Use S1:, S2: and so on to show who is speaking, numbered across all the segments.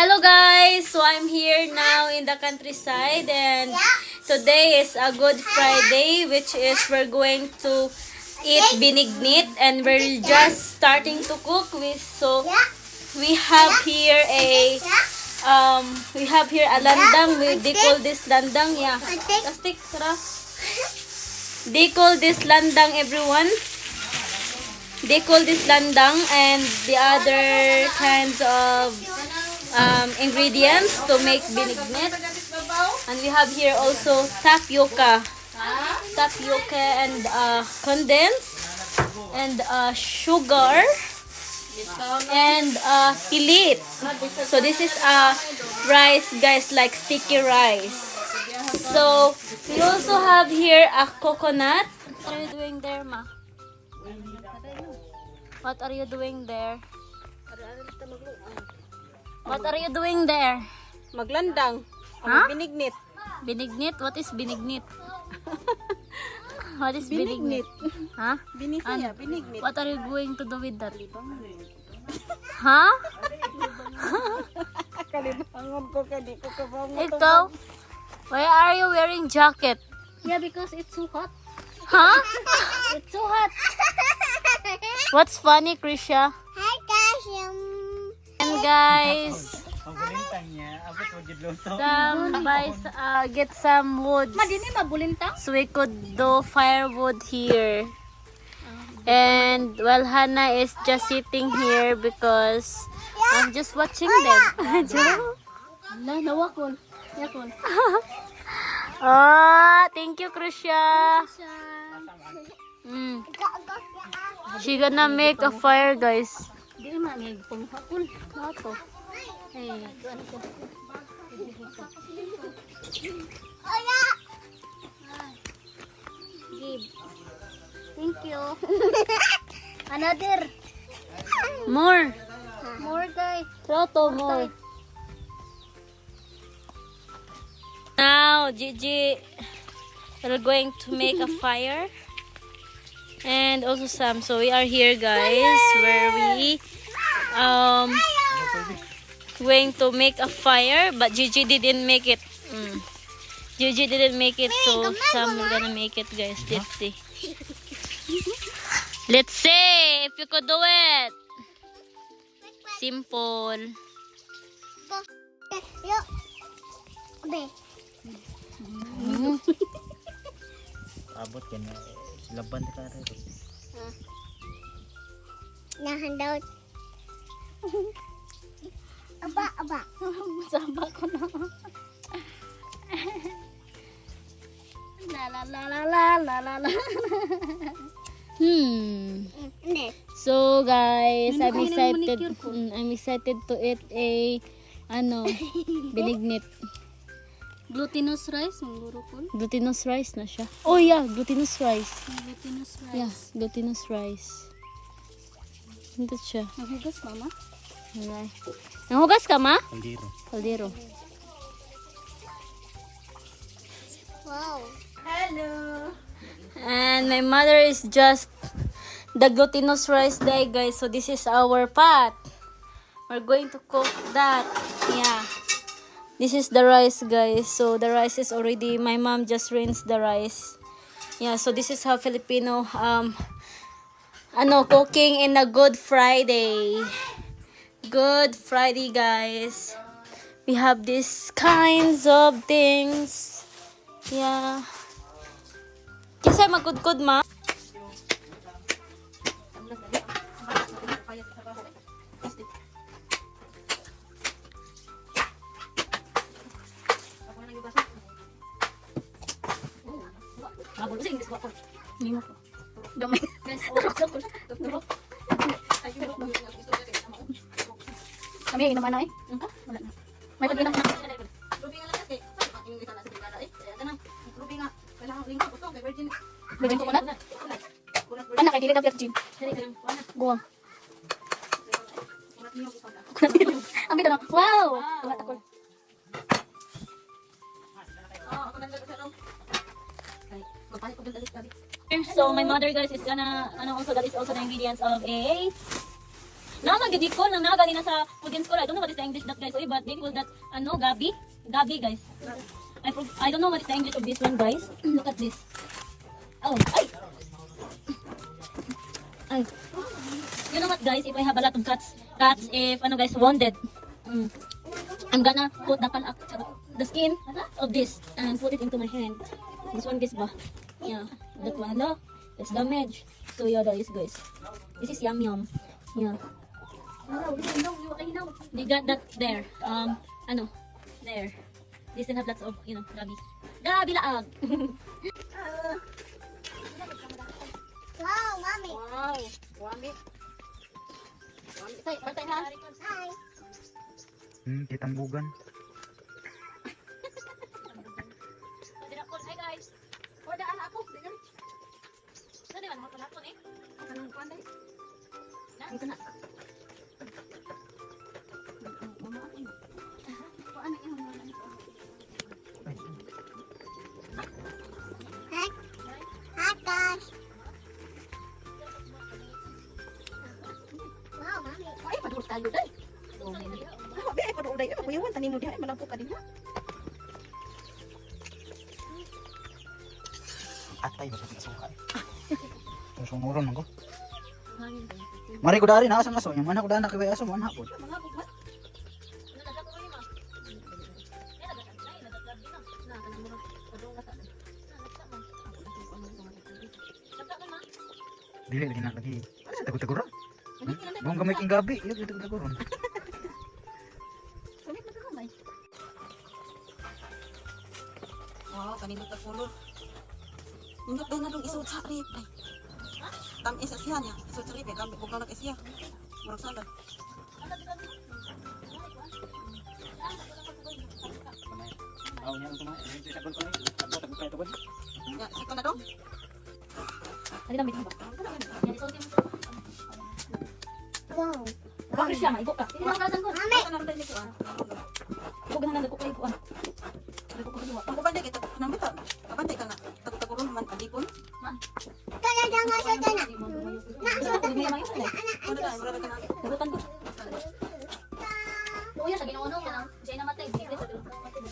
S1: Hello guys! So I'm here now in the countryside and today is a Good Friday, which is we're going to eat binignit and we're just starting to cook. So we have here a landang. They call this landang. Yeah. Plastic, tara. They call this landang, everyone. They call this landang, and the other kinds of ingredients to make binignit. And we have here also tapioca and condensed and sugar and pilit. So this is rice, guys, like sticky rice. So we also have here a coconut. What are you doing there, Ma? What are you doing there? What are you doing there?
S2: Maglandang.
S1: Huh?
S2: Binignit.
S1: Binignit? What is binignit? What is binignit? Huh?
S2: Binisaya, binignit.
S1: What are you going to do with that? Huh?
S2: Kalibangon ko kadi ko kabangon.
S1: Ikaw? Why are you wearing jacket?
S3: Yeah, because it's so hot.
S1: Huh?
S3: It's so hot.
S1: What's funny, Krisha?
S3: Hi, guys.
S1: And guys, get some wood
S3: Madini mabulintang?
S1: so we could do firewood here. And well, Hannah is just sitting here because I'm just watching them.
S3: La, nawakol. Yakol.
S1: Oh, thank you, Krisha. She gonna make a fire, guys.
S3: Di man panghakol. Nato. Eh, ano ko? Give. Thank you. Another.
S1: More.
S3: More, guys.
S1: Proto, more. Now, Gigi, we're going to make a fire. And also Sam. So we are here, guys, where we going to make a fire, but Gigi didn't make it. Gigi didn't make it, so Sam is gonna make it, guys. Let's see. Let's see if you could do it. Simple.
S4: Abot ka na. Laban ka rin.
S3: Nahandaw. Aba. Saba ko na. La.
S1: So guys, I'm
S3: Ano
S1: excited.
S3: manicure ko?
S1: I'm excited to eat a binignit.
S3: Glutinous rice, manguro ko.
S1: Glutinous rice na siya. Oh yeah, glutinous rice.
S3: Glutinous rice.
S1: Yeah, glutinous rice. Ito siya.
S3: Nahugas, mama?
S1: Alright. Nanghugas ka, Ma?
S4: Kaldero.
S1: Kaldero.
S3: Wow.
S1: And my mother is just the glutinous rice day, guys. So this is our pot. We're going to cook that. Yeah. This is the rice, guys. So the rice is already, my mom just rinsed the rice. Yeah, so this is how Filipino cooking in a Good Friday. Good Friday, guys. We have these kinds of things. Yeah. Kasi magkudkod, Ma.
S3: Kami naman ay. Wala na. May pagkinang na. Virgin coconut? Ano kay dili na virgin? Buwang. Ang ganda na. Wow! Wala takol.
S1: So my mother, guys, is gonna also, that is also the ingredients of a na magidikon nang nagali na sa food against Cora. I don't know what is the English that guys, but they call that gabi. Gabi guys. I don't know what is the English of this one guys. Look at this. Oh, ay! Ay. You know what guys, if I have a lot of cats if guys wounded, I'm gonna put the skin of this and put it into my hand. This one guys ba? Yeah, that one. Hello? It's damaged. So yeah, that is guys. This is yum yum. Yeah. They got that there. There. They still have lots of, gabi. Gabi laag.
S3: Wow, mommy.
S2: Wow. Wami.
S3: Say, bantay ha. Hi.
S4: Kitambugan.
S1: Hi guys. Order ana ako. Ganyan. Ano naman mga palapon eh?
S2: Anong kuwan dai?
S1: Ito na.
S3: Hi, guys. Wow, mommy.
S2: Ay, padulot tayo dai. Ay, ay padulot dai. Ano kuyawan tani mo diha malangko ka diha.
S4: Atay ba sa suka eh. Sumuron ako. Mari ko dari na asang aso, yung mana ko dana kay aso mo ana po. Dili lagi na lagi. Ano sa tago-tago? Bong gamay king gabi, yo tago-tago ron.
S2: Sumit na kamay. Wow, kanino ta pulot. Indot daw na dong isod sa rip. Ay. Tam isa siya niya. Isod sa rip. Gamit ko na siya. Murag salad.
S4: Aw niya ko na, tago ko ni. Tago kay tago.
S2: Ya, sito na dong.
S1: Ano damit mo ba? Yan, isuot mo.
S3: Wow.
S1: Bakit siya? Maigo ka. Sino ang kalasan ko?
S3: Mommy.
S2: Ano na dai ko ah.
S1: Ikaw ganahan ko kayo ko.
S2: Ang kubanda kita namita. Kabantay ka na. Tago-tago man adipon.
S3: Tala jangan sa tala.
S2: Ano na, mura ka na.
S1: Nagutan ko. Kuya, sa ginawa nung yan. Siya namatay.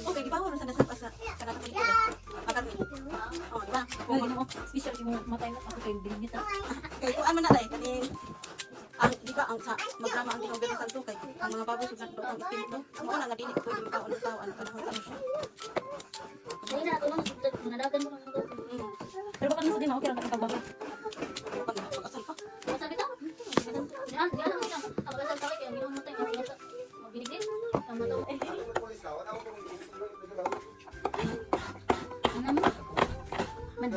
S2: Okay, di ba wala sa nasampas sa kanang pelikula? Makarmi. Oh, di ba?
S1: Kung ano mo, special yung matay na ako kayo binigit.
S2: Kay kuan man na dai kaning ang di ba ang sa magdrama ang Ginoo Santo kay ang mga baboy sugad do ang espiritu. Mo na nga dili ko pwede makaon ng tao ano panahon ano siya.
S1: Hindi na, tulong. Nadagan mo lang ako. Pero baka nasa din ako kaya nakapagbago.
S2: Pag pag-asal pa.
S1: Sabi ka? Yan lang siya. Kapag asal kami, kaya ginong matay. Mabinigit. Ang mataw. Ano mo? Man.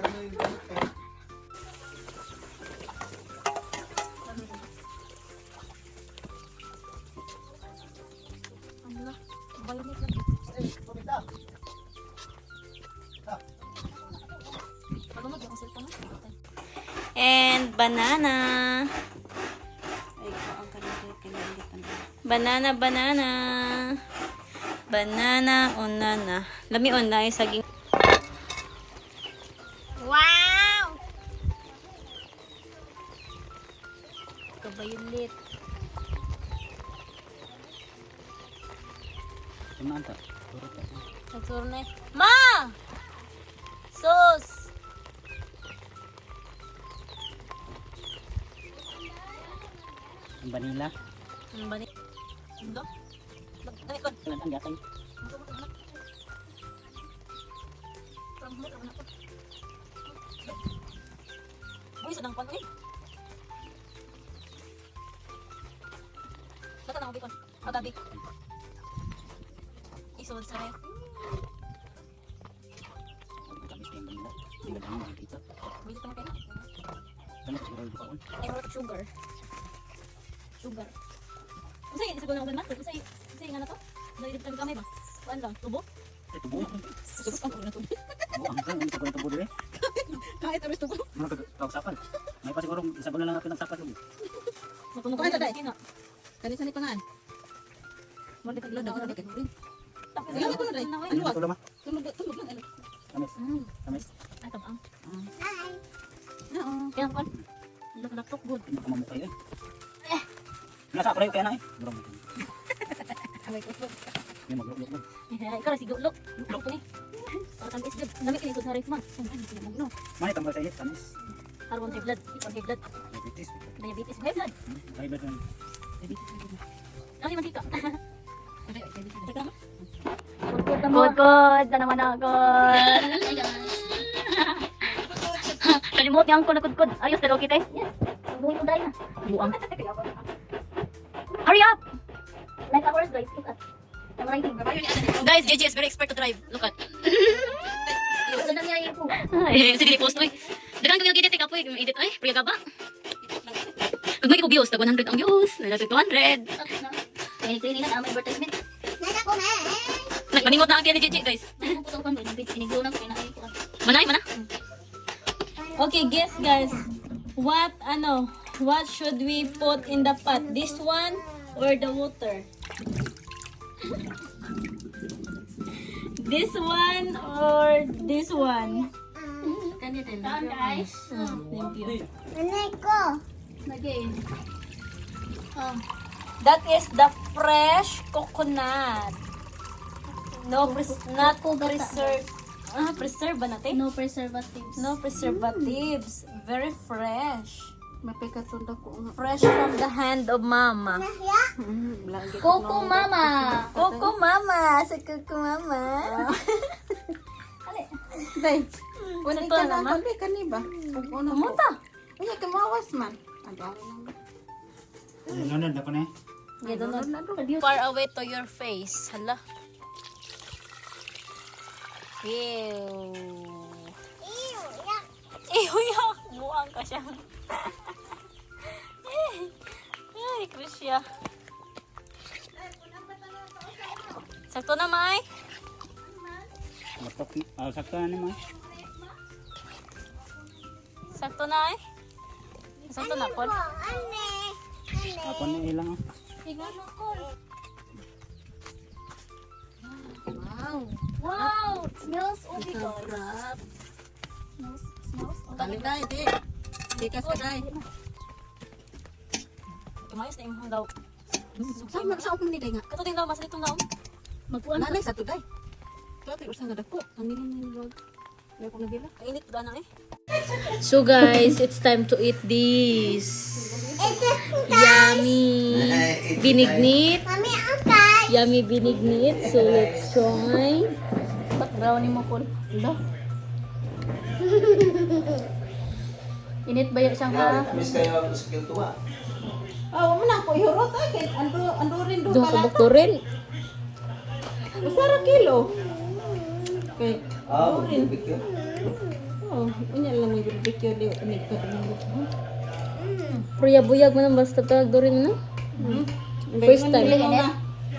S1: And banana.
S2: Ay ko ang kanang kinalitan.
S1: Banana, banana. Banana on nana. Lami on na saging.
S3: Wow.
S1: Kabayulit.
S4: Kumanta.
S1: Nagsuro na. Ma! Sus!
S4: Ang vanilla.
S1: Ano ba ni?
S2: Ando? Dali ko.
S4: Ang gatay.
S2: Uy, sadang pan eh. Data na ko bikon. Agabi. Isod sa ref.
S4: Tamis yung vanilla. Hindi na makikita.
S2: Bili ko na kayo.
S4: Ano ko siguro ko.
S1: I wrote sugar. Sugar. Unsay isa ko na uban man? Unsay nga na to? Dali dito kami ba? Kuan lang, tubo?
S4: Ito buo.
S2: Sugot ang kuno to.
S4: Buo ang kan ito ko ito buo dire.
S2: Kahit aros to.
S4: Mga kagsapan. May pa siguro isa ko na lang natin ang sapat yung.
S1: Matunog
S2: Kuan
S1: ka
S2: ta dai.
S1: dai.
S2: Kani sa ni pangan. Mo di paglo daw na kay.
S1: Tapos
S2: Ano ko na dai?
S4: Ano
S2: Ano
S4: ito lang?
S2: Tulog lang ano.
S4: Tamis. Tamis.
S1: Ay, tabang.
S3: Hi.
S2: Oo.
S1: Kaya kuan. Laptop good.
S4: Hindi ko mamukay eh. Nasa ako rin kaya na eh. Bro. Hindi maglulog.
S1: Ikaw na si Gulok. Gulok ni. Para tamis jud. Dami kini sa ref man. No.
S4: Mani tambal sa init, tamis.
S1: Haron high blood. High blood.
S4: Diabetes.
S1: Diabetes. High blood.
S4: High blood lang.
S1: Ano mantika?
S3: Kod na naman ako.
S1: Kalimot yang ko nakudkod. Ayos pero kita.
S3: Buhay ko dahil na.
S1: Buang. Hurry up.
S3: Like hours guys. Look at.
S1: Guys, JJ is very expert to drive. Look at.
S3: Ito na niya yung po.
S1: Sige, post oy. Dagan kami edit ka po, edit ay, priya ka ba? Pag may ko views, tag 100 ang views, nila 200.
S3: Ini na ang advertisement.
S1: Nagpaningot na ang kaya ni JJ, guys.
S3: Puso ko may siniglo na ko na ay ko.
S1: Manay, mana? Okay, guess guys. What should we put in the pot? This one or the water? This one or this one?
S3: Saan guys?
S1: Thank you.
S3: Lagi.
S1: That is the fresh coconut. No, not preserved. Preserve ba natin?
S3: No preservatives.
S1: No preservatives. Very fresh.
S2: Mapikat sundak ko nga.
S1: Fresh from the hand of mama.
S3: Coco mama.
S1: Coco mama. Sa Coco mama.
S2: Day. Wala
S1: Ito
S2: ka na
S1: naman.
S2: kalbi ka ni ba? Ano ko?
S1: Pumunta.
S2: Unya kamawas man. Adaro lang.
S4: Nunod na ko na eh.
S1: Far away to your face. Hala. Ew. Ew, yak. Buang ka siya. Ay, Krisya. Sakto na, Mai.
S4: Sakto na naman.
S1: Sakto na, eh. Sakto na, Paul.
S4: Ako na ilang.
S3: Wow! Smells oh my god. Smells.
S2: Tali day, di. Dikas ka day.
S1: Tumayos na yung daw.
S2: Saan magsaok mo ni day nga?
S1: Kato din daw, masalitong daw.
S3: Magkuan.
S2: Nanay sa to day. Dati usa nga dako. Kanila ni log. May ko nabila.
S1: Kainit ba na, eh? So guys, it's time to eat this. Yummy binignit. Yummy binignit. So let's try.
S3: Ba't brownie mo ko? Ilo. Init ba yun siyang ha?
S5: Miss kayo sa kiltuwa.
S2: Ah, mo na ko ihurot ay kay ando rin do
S1: Doon
S2: pala.
S1: kabok to rin.
S2: Usara kilo. Kay
S5: Ah, barbecue.
S2: oh, unya lang mo barbecue di ani ka rin.
S1: Buyag mo nang basta tawag do rin no? First time.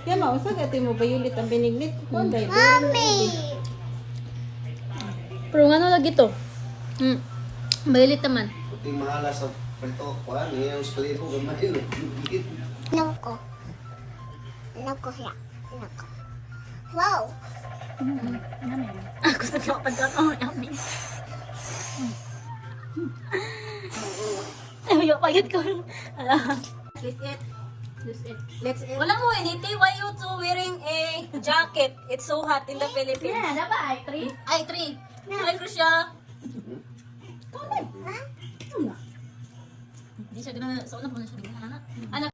S2: Yan mo, sa gati mo bayulit ang binignit. Kunday. Mommy.
S1: Pero nga ano lagi to? Bayilit naman.
S5: Puti mahala sa prito ko. Ano yung skalipo gamay.
S6: Noko. Noko ya. Noko. Wow.
S1: Gusto ko pagkakaon. Yummy. Ayaw, pagod ko.
S2: Let's eat.
S1: Wala mo, Niti. Why you two wearing a jacket? It's so hot in the Philippines.
S3: Yeah, dapat ay 3.
S1: Ay, 3. Hi, Krisya. Hindi siya gano'n. Sa una po na siya. Anak.